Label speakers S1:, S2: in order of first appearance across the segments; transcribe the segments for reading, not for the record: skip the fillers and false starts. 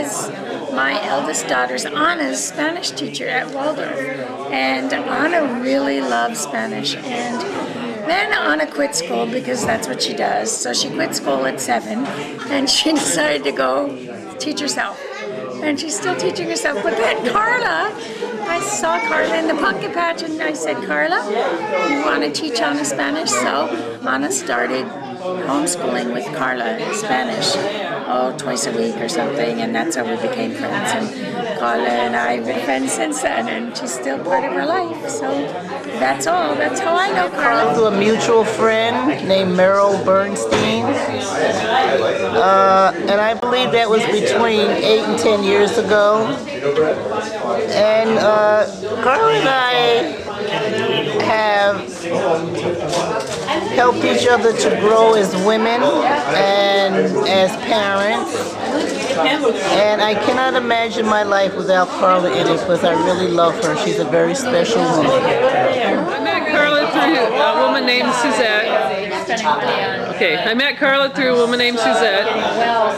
S1: was my eldest daughter's Anna's Spanish teacher at Waldorf, and Anna really loves Spanish. And then Anna quit school because that's what she does. So she quit school at 7, and she decided to go teach herself. And she's still teaching herself. But then Carla, I saw Carla in the pumpkin patch, and I said, Carla, you want to teach Anna Spanish? So Anna started homeschooling with Carla Spanish, twice a week or something, and that's how we became friends. And Carla and I have been friends since then, and she's still part of her life. So that's all. That's how I know Carla.
S2: To a mutual friend named Meryl Bernstein, and I believe that was between 8 and 10 years ago. And Carla and I have helped each other to grow as women and as parents. And I cannot imagine my life without Carla in it, because I really love her. She's a very special woman.
S3: I met Carla through a woman named Suzette. Okay, I met Carla through a woman named Suzette,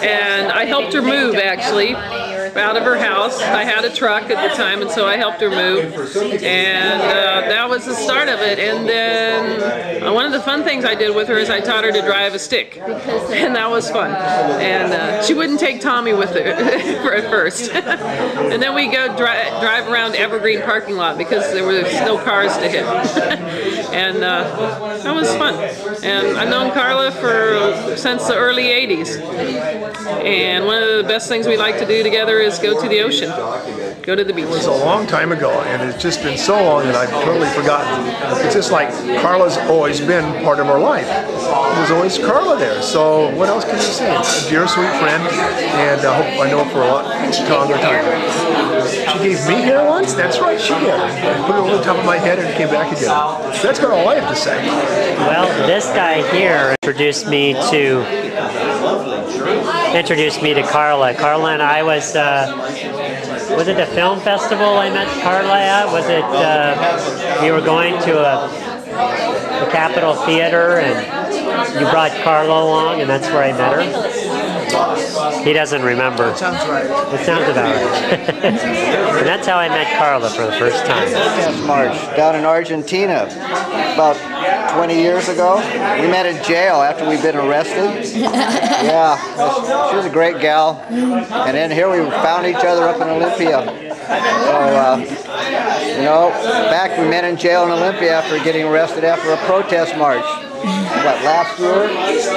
S3: and I helped her move actually out of her house. I had a truck at the time, and so I helped her move, and that was the start of it. And then one of the fun things I did with her is I taught her to drive a stick, and that was fun. And she wouldn't take Tommy with her at first. And then we go drive around Evergreen parking lot because there was no cars to hit. And that was fun. And I've known Carla since the early 80s. And one of the best things we like to do together is go to the ocean, go to the beach.
S4: It was a long time ago, and it's just been so long that I've totally forgotten. It's just like Carla's always been part of our life. There's always Carla there, so what else can you say? It's a dear, sweet friend, and I know her for a lot longer time. She gave me hair once? That's right, she did. I put it over the top of my head and it came back again. So that's about all I have to say.
S5: Well, this guy here introduced me to Carla. Carla and I was it the film festival I met Carla at? Was it, we were going to the Capitol Theater, and you brought Carla along, and that's where I met her? He doesn't remember.
S2: That sounds right.
S5: It sounds about right. And that's how I met Carla for the first time.
S6: Protest march down in Argentina about 20 years ago. We met in jail after we'd been arrested. Yeah, she was a great gal. And then here we found each other up in Olympia. So, you know, back we met in jail in Olympia after getting arrested after a protest march. What, last year?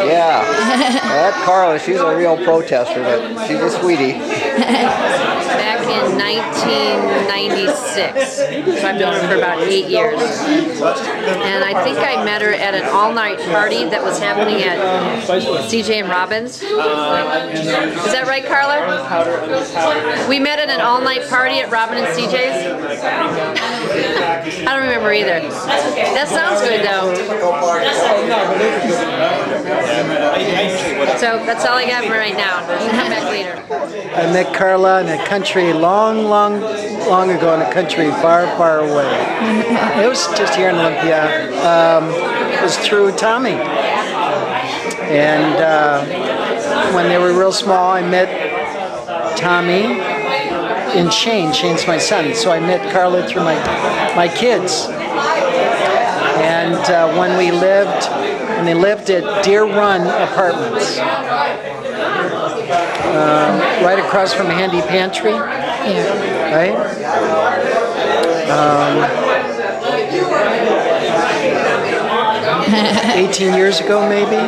S6: Yeah. That Carla, she's a real protester, but she's a sweetie.
S7: Back in 1996, so I've known her for about 8 years. And I think I met her at an all-night party that was happening at CJ and Robbins. Is that right, Carla? We met at an all-night party at Robin and CJ's? I don't remember either. That sounds good, though. So that's all I got for right now. You come back later.
S8: I met Carla in a country long ago, in a country far, far away. It was just here in Olympia. It was through Tommy. And when they were real small, I met Tommy and Shane. Shane's my son. So I met Carla through my kids. And when they lived at Deer Run Apartments, right across from Handy Pantry, right? 18 years ago, maybe?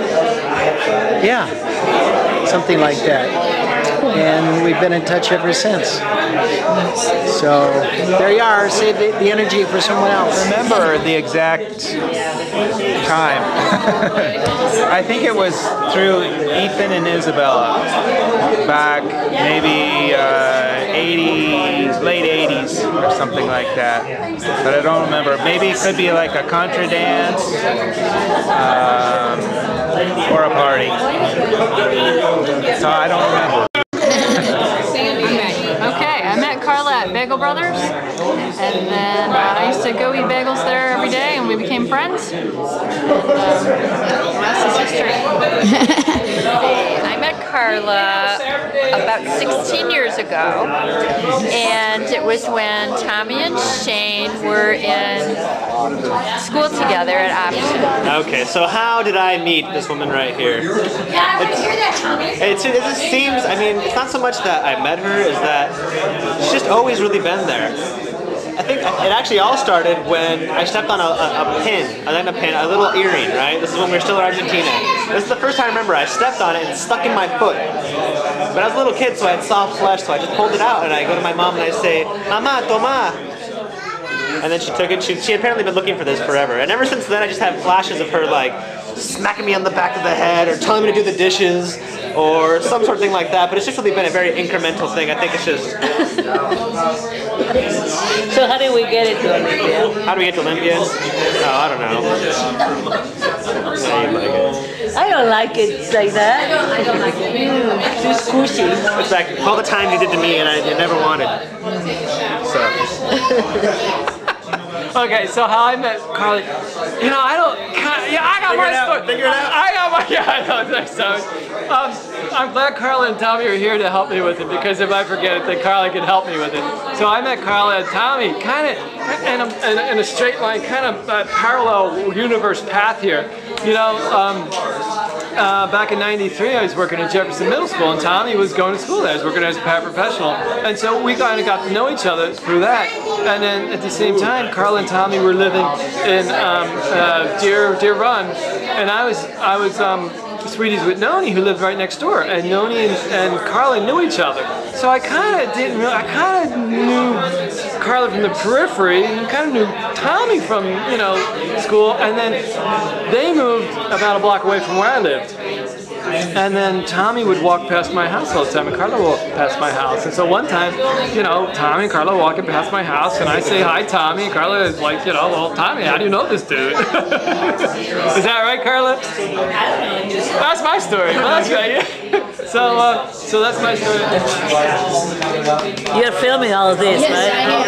S8: Yeah, something like that. And we've been in touch ever since. So there you are. Save the energy for someone else.
S9: Remember the exact time. I think it was through Ethan and Isabella back maybe 80s, late 80s or something like that. But I don't remember. Maybe it could be like a contra dance or a party. So I don't remember.
S10: Okay, I met Carla at Bagel Brothers, and then I used to go eat bagels there every day, and we became friends. The rest is history.
S7: I met met Carla about 16 years ago, and it was when Tommy and Shane were in school together at Option.
S11: Okay, so how did I meet this woman right here?
S1: Yeah, I want to hear that, Tommy.
S11: It just seems, I mean, it's not so much that I met her, is that she's just always really been there. I think it actually all started when I stepped on a little earring, right? This is when we were still in Argentina. This is the first time I remember I stepped on it and it stuck in my foot. But I was a little kid, so I had soft flesh, so I just pulled it out and I go to my mom and I say, "Mama, toma." And then she took it. She had apparently been looking for this forever. And ever since then, I just have flashes of her like smacking me on the back of the head or telling me to do the dishes or some sort of thing like that. But it's just really been a very incremental thing. I think it's just...
S12: So how did we get it to Olympia?
S11: How do we get to Olympia? Oh, I don't know. Yeah, you like it.
S12: I don't like it like that.
S7: I don't like it.
S12: Too squishy.
S11: It's like all the time you did to me and I never wanted. So...
S3: Okay, so how I met Carly, you know, I got my story.
S11: Figure it out.
S3: I know. So, I'm glad Carla and Tommy are here to help me with it, because if I forget it, then Carla can help me with it. So I met Carla and Tommy kind of in a straight line, kind of parallel universe path here. You know, back in '93, I was working at Jefferson Middle School, and Tommy was going to school there. I was working as a paraprofessional, and so we kind of got to know each other through that. And then at the same time, Carla and Tommy were living in Deer Run, and I was Sweeties with Noni, who lived right next door, and Noni and Carla knew each other. So I kind of knew Carla from the periphery, and kind of knew Tommy from, you know, school, and then they moved about a block away from where I lived. And then Tommy would walk past my house all the time, and Carla would walk past my house. And so one time, you know, Tommy and Carla walking past my house, and I say, "Hi, Tommy." And Carla is like, you know, "Well, Tommy, how do you know this dude?" Is that right, Carla? That's my story. That's right. So that's my story.
S12: You're filming all of this,
S1: Yes,
S12: right?
S1: I am.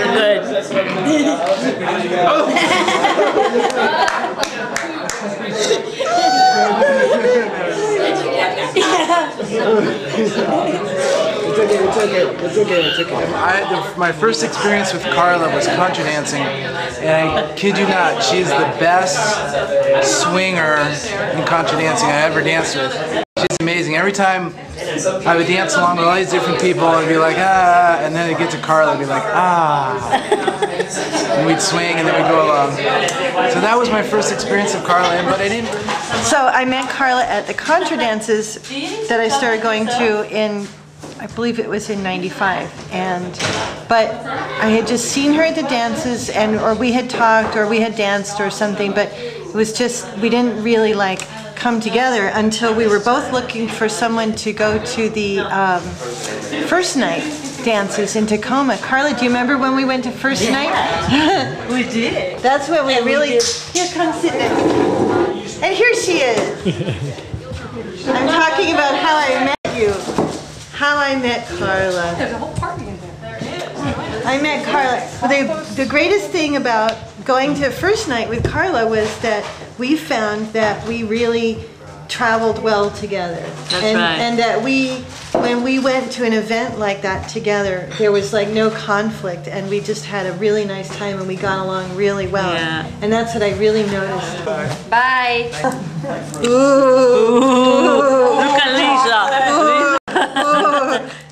S13: It's okay. My first experience with Carla was contra dancing, and I kid you not, she's the best swinger in contra dancing I ever danced with. She's amazing. Every time I would dance along with all these different people and be like, ah, and then I'd get to Carla and be like, ah. And we'd swing and then we'd go along. So that was my first experience of Carla, but I didn't...
S14: So I met Carla at the contra dances that I started going to in, I believe it was in '95, but I had just seen her at the dances, or we had talked, or we had danced or something, but it was just, we didn't really like come together until we were both looking for someone to go to the first night dances in Tacoma. Carla, do you remember when we went to first night?
S12: We did.
S14: That's when we really, here, come sit next to me. And here she is. I'm talking about how I met you. How I met Carla.
S10: There's a whole party in there.
S14: I met Carla. The greatest thing about going to first night with Carla was that we found that we really traveled well together.
S12: That's
S14: and,
S12: right.
S14: And that when we went to an event like that together, there was like no conflict, and we just had a really nice time, and we got along really well.
S12: Yeah.
S14: And that's what I really noticed.
S7: Bye.
S12: Ooh. Look at Lisa.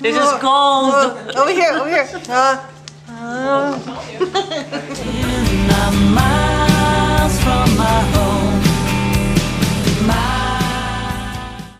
S12: This is cold.
S14: Over here.